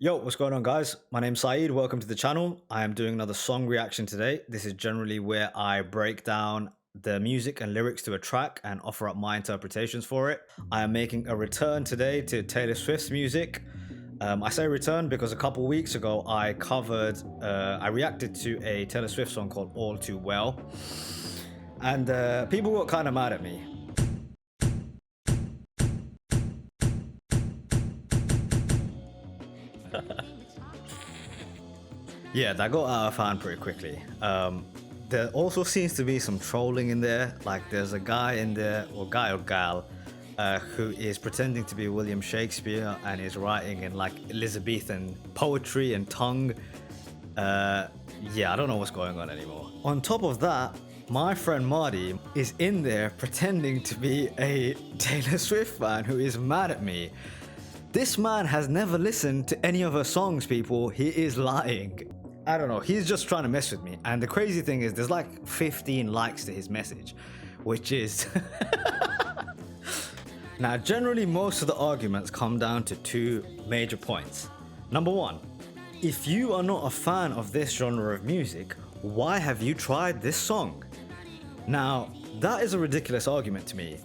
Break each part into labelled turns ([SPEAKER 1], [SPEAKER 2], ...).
[SPEAKER 1] Yo, what's going on, guys? My name's Saeed. Welcome to the channel. I am doing another song reaction today. This is generally where I break down the music and lyrics to a track and offer up my interpretations for it. I am making a return today to Taylor Swift's music. I say return because a couple weeks ago I reacted to a Taylor Swift song called All Too Well, and people got kind of mad at me. Yeah, that got out of hand pretty quickly. There also seems to be some trolling in there. Like, there's a guy in there, or guy or gal, who is pretending to be William Shakespeare and is writing in like Elizabethan poetry and tongue. Yeah, I don't know what's going on anymore. On top of that, my friend Marty is in there pretending to be a Taylor Swift fan who is mad at me. This man has never listened to any of her songs, people. He is lying. I don't know, he's just trying to mess with me. And the crazy thing is there's like 15 likes to his message, which is... Now, generally most of the arguments come down to two major points. Number one, if you are not a fan of this genre of music, why have you tried this song? Now, that is a ridiculous argument to me.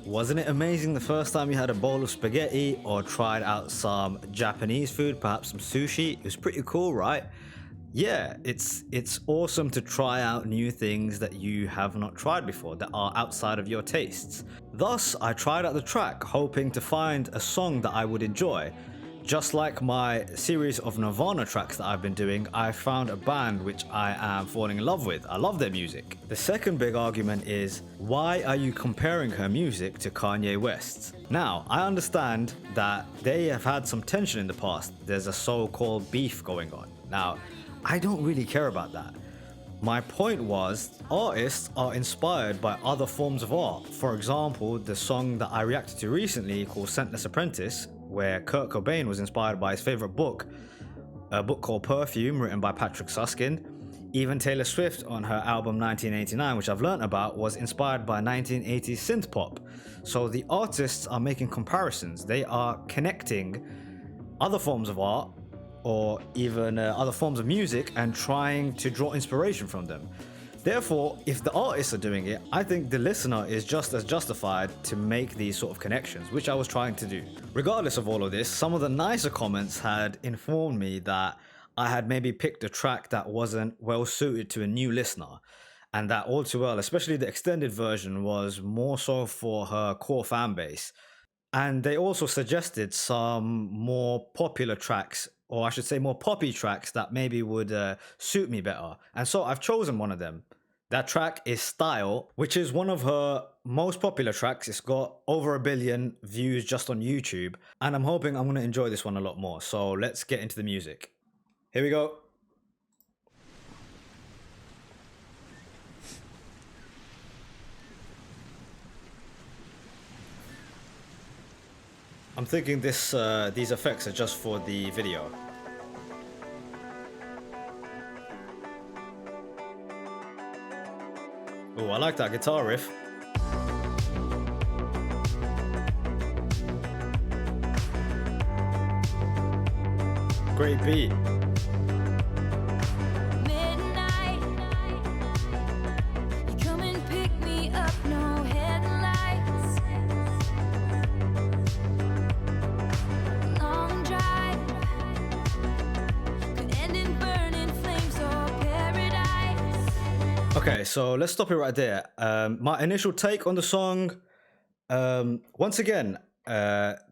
[SPEAKER 1] Wasn't it amazing the first time you had a bowl of spaghetti or tried out some Japanese food, perhaps some sushi? It was pretty cool, right? Yeah, it's awesome to try out new things that you have not tried before, that are outside of your tastes. Thus, I tried out the track, hoping to find a song that I would enjoy. Just like my series of Nirvana tracks that I've been doing, I found a band which I am falling in love with. I love their music. The second big argument is, why are you comparing her music to Kanye West's? Now, I understand that they have had some tension in the past. There's a so-called beef going on. Now, I don't really care about that. My point was, artists are inspired by other forms of art. For example, the song that I reacted to recently called Scentless Apprentice, where Kurt Cobain was inspired by his favorite book, a book called Perfume, written by Patrick Susskind. Even Taylor Swift on her album 1989, which I've learnt about, was inspired by 1980s synth pop. So the artists are making comparisons. They are connecting other forms of art or even other forms of music and trying to draw inspiration from them. Therefore, if the artists are doing it, I think the listener is just as justified to make these sort of connections, which I was trying to do. Regardless of all of this, some of the nicer comments had informed me that I had maybe picked a track that wasn't well suited to a new listener, and that All Too Well, especially the extended version, was more so for her core fan base. And they also suggested some more popular tracks, or I should say more poppy tracks, that maybe would suit me better. And so I've chosen one of them. That track is Style, which is one of her most popular tracks. It's got over 1 billion views just on YouTube. And I'm hoping I'm going to enjoy this one a lot more. So let's get into the music. Here we go. I'm thinking these effects are just for the video. Oh, I like that guitar riff. Great beat. Okay, so let's stop it right there. My initial take on the song, once again,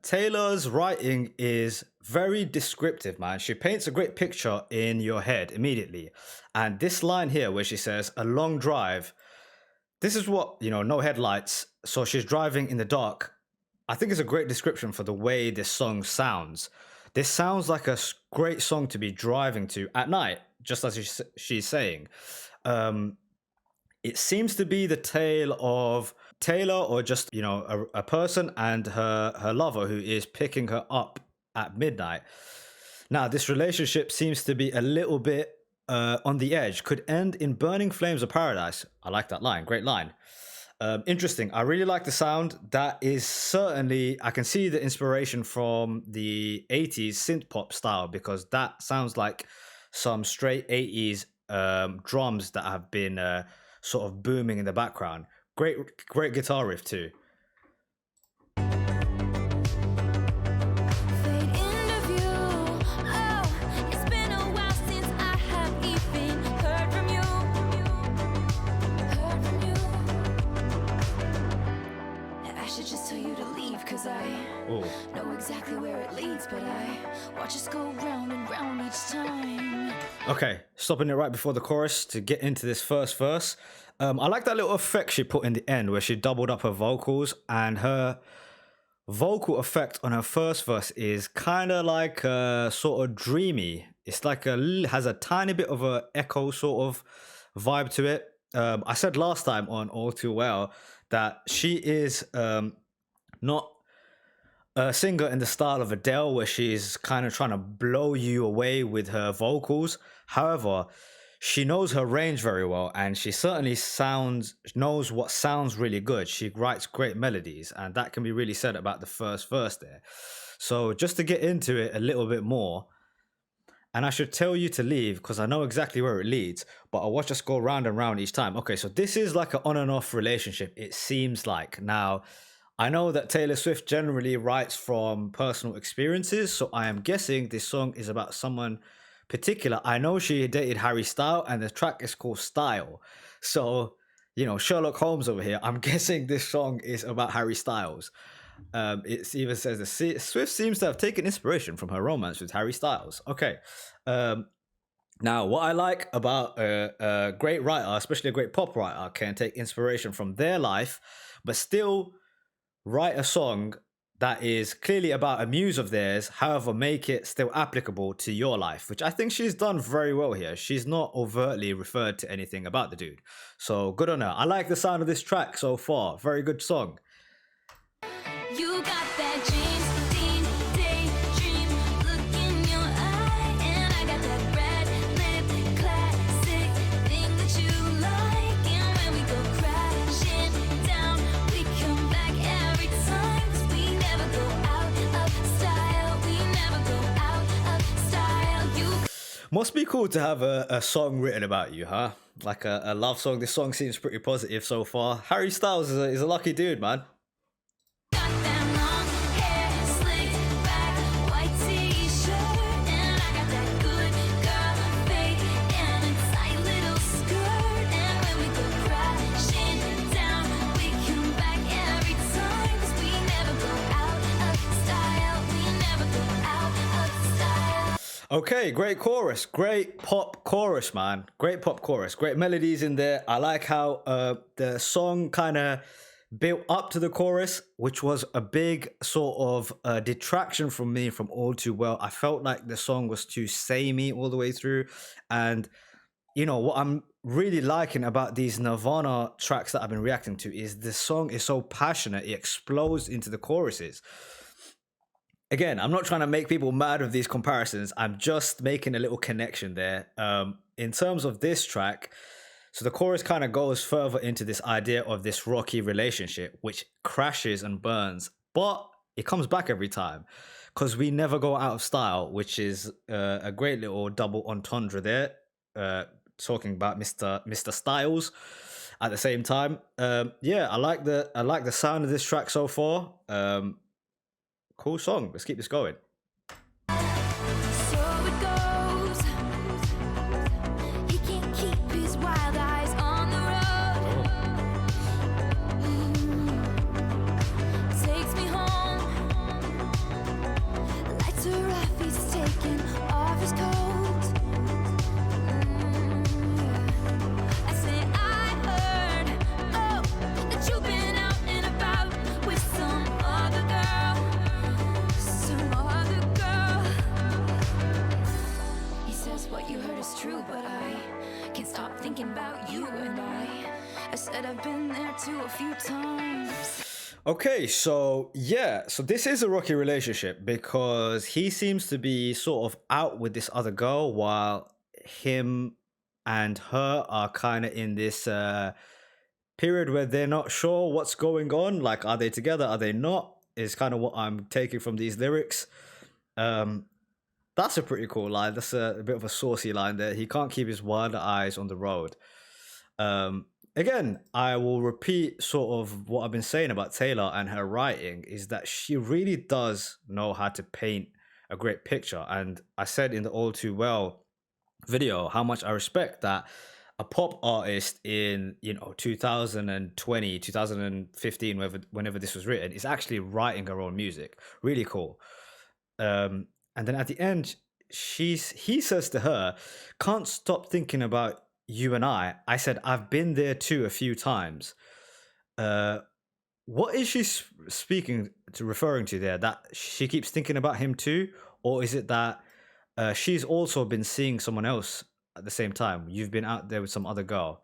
[SPEAKER 1] Taylor's writing is very descriptive, man. She paints a great picture in your head immediately. And this line here where she says, a long drive, this is what, no headlights. So she's driving in the dark. I think it's a great description for the way this song sounds. This sounds like a great song to be driving to at night, just as she's saying. It seems to be the tale of Taylor, or just, a person and her lover who is picking her up at midnight. Now, this relationship seems to be a little bit on the edge, could end in burning flames of paradise. I like that line, great line. Interesting. I really like the sound. That is certainly, I can see the inspiration from the 80s synth pop style because that sounds like some straight 80s drums that have been sort of booming in the background. Great guitar riff too.
[SPEAKER 2] Know exactly where it leads, but I watch us go round and round each time.
[SPEAKER 1] Okay, stopping it right before the chorus to get into this first verse. I like that little effect she put in the end where she doubled up her vocals, and her vocal effect on her first verse is kind of like sort of dreamy. It's like has a tiny bit of a echo sort of vibe to it. I said last time on All Too Well that she is not a singer in the style of Adele, where she's kind of trying to blow you away with her vocals. However, she knows her range very well, and she certainly knows what sounds really good. She writes great melodies, and that can be really said about the first verse there. So just to get into it a little bit more, and I should tell you to leave because I know exactly where it leads, but I'll watch us go round and round each time. Okay, so this is like an on and off relationship, it seems like. Now, I know that Taylor Swift generally writes from personal experiences, so I am guessing this song is about someone particular. I know she dated Harry Styles, and the track is called Style. So, you know, Sherlock Holmes over here. I'm guessing this song is about Harry Styles. It even says that Swift seems to have taken inspiration from her romance with Harry Styles. Okay. Now, what I like about a great writer, especially a great pop writer, can take inspiration from their life, but still write a song that is clearly about a muse of theirs, however, make it still applicable to your life, which I think she's done very well here. She's not overtly referred to anything about the dude. So good on her. I like the sound of this track so far. Very good song.
[SPEAKER 2] You got that James Dean daydream look in your eye, and I got that red lip classic thing that you like. And when we go crashing down, we come back every time, 'cause we never go out of style. We never go out of style. You
[SPEAKER 1] Must be cool to have a song written about you, huh? Like a love song. This song seems pretty positive so far. Harry Styles is a lucky dude, man.
[SPEAKER 2] got that long hair slicked back, white t-shirt, and I got that good girl fade and a tight little skirt. And when we go crashing down, we come back every time, 'cause we never go out of style. We never go out of style.
[SPEAKER 1] Okay, great chorus. Great pop chorus, man. Great pop chorus. Great melodies in there. I like how the song kind of built up to the chorus, which was a big sort of detraction from me from All Too Well. I felt like the song was too samey all the way through. And, you know, what I'm really liking about these Nirvana tracks that I've been reacting to is the song is so passionate. It explodes into the choruses. Again, I'm not trying to make people mad with these comparisons. I'm just making a little connection there. In terms of this track, so the chorus kind of goes further into this idea of this rocky relationship, which crashes and burns, but it comes back every time because we never go out of style, which is a great little double entendre there, talking about Mr. Styles at the same time. Yeah, I like the sound of this track so far. Cool song. Let's keep this going.
[SPEAKER 2] So it goes. He can't keep his wild eyes on the road. Takes me home. Lights are off, he's taking off his coat. I say I heard, oh, that you've been out and about with some other girl. Some other girl. He says what you heard is true, but I can't stop thinking about you. And I said I've been there too a few times.
[SPEAKER 1] Okay, so yeah, so this is a rocky relationship because he seems to be sort of out with this other girl while him and her are kind of in this period where they're not sure what's going on. Like, are they together? Are they not? Is kind of what I'm taking from these lyrics. That's a pretty cool line. That's a bit of a saucy line there. He can't keep his wild eyes on the road. Again, I will repeat sort of what I've been saying about Taylor and her writing is that she really does know how to paint a great picture. And I said in the All Too Well video how much I respect that a pop artist in 2020 2015 whenever this was written is actually writing her own music. Really cool. And then at the end he says to her, can't stop thinking about you and I said I've been there too a few times. What is she referring to there? That she keeps thinking about him too, or is it that she's also been seeing someone else at the same time? You've been out there with some other girl.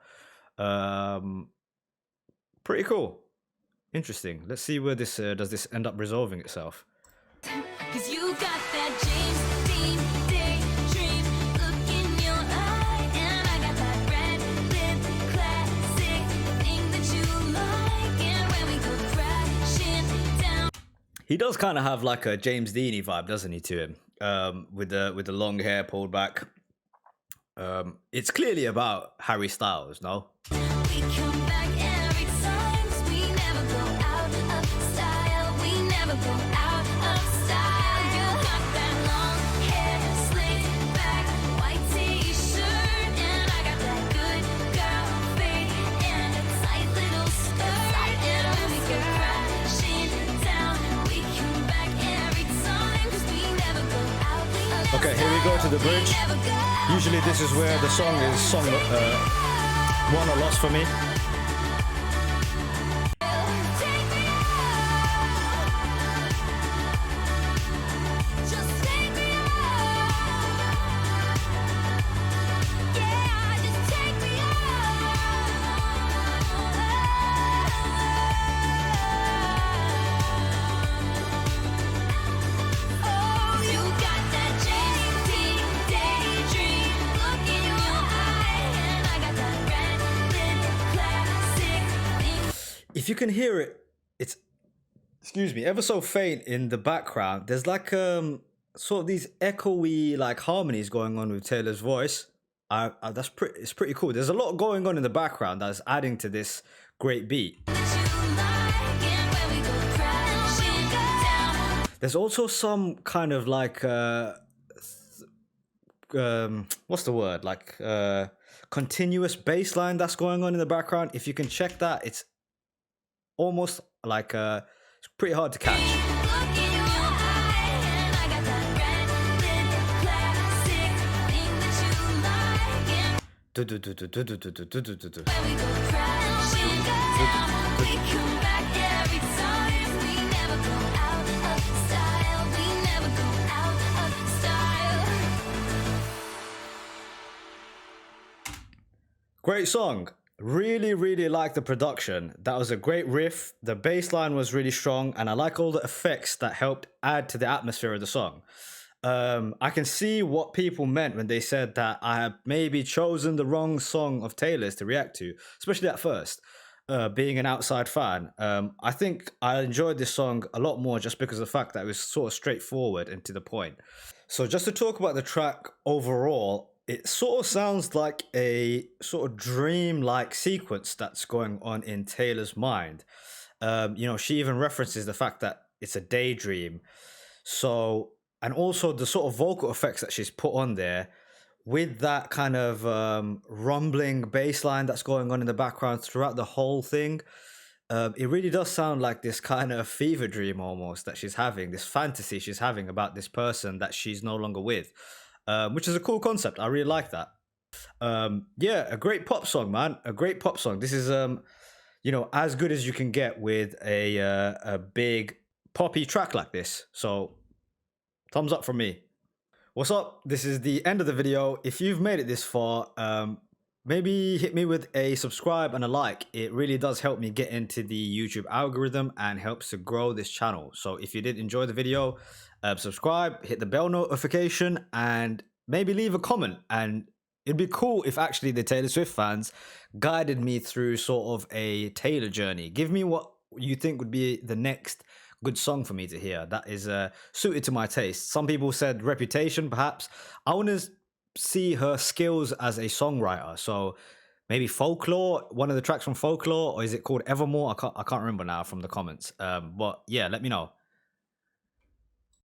[SPEAKER 1] Pretty cool. Interesting. Let's see where this does this end up resolving itself.
[SPEAKER 2] 'Cause you got that James Dean daydream look in your eye, and I got that red lip classic thing that you like, and when we go crashing down.
[SPEAKER 1] He does kind of have like a James Deany vibe, doesn't he, to him? With the long hair pulled back. It's clearly about Harry Styles, no?
[SPEAKER 2] We come back every time, 'cause we never go out of style. We never go out of style. You got that long hair slicked back, white t-shirt, and I got that good girl fade and a tight little skirt. And when we go crashing down, we come back every time, 'cause we never go out of style.
[SPEAKER 1] Okay, here we go to the bridge. Usually this is where the song is won or lost for me.
[SPEAKER 2] Take me out. Just take me out. Yeah, just take me out. Oh, you got that James Dean daydream look in your eye, and I got that red lip classic thing.
[SPEAKER 1] If you can hear it, it's ever so faint in the background. There's like sort of these echoey like harmonies going on with Taylor's voice. It's pretty cool. There's a lot going on in the background that's adding to this great beat. There's also some kind of like what's the word? Like continuous bass line that's going on in the background. If you can check that, it's almost like it's pretty hard to catch. Great song. Really, really like the production. That was a great riff. The bass line was really strong, and I like all the effects that helped add to the atmosphere of the song. I can see what people meant when they said that I had maybe chosen the wrong song of Taylor's to react to, especially at first. Being an outside fan, I think I enjoyed this song a lot more just because of the fact that it was sort of straightforward and to the point. So just to talk about the track overall, it sort of sounds like a sort of dream-like sequence that's going on in Taylor's mind. She even references the fact that it's a daydream. So, and also the sort of vocal effects that she's put on there with that kind of rumbling bass line that's going on in the background throughout the whole thing. It really does sound like this kind of fever dream almost that she's having, this fantasy she's having about this person that she's no longer with, which is a cool concept. I really like that. A great pop song, man. A great pop song. This is, as good as you can get with a big poppy track like this. So, thumbs up from me. What's up? This is the end of the video. If you've made it this far, maybe hit me with a subscribe and a like. It really does help me get into the YouTube algorithm and helps to grow this channel. So if you did enjoy the video, subscribe, hit the bell notification, and maybe leave a comment and It'd be cool if actually the Taylor Swift fans guided me through sort of a Taylor journey. Give me what you think would be the next good song for me to hear that is suited to my taste. Some people said Reputation, perhaps. I want to see her skills as a songwriter. So maybe Folklore, one of the tracks from Folklore, or is it called Evermore? I can't remember now from the comments. But yeah, let me know.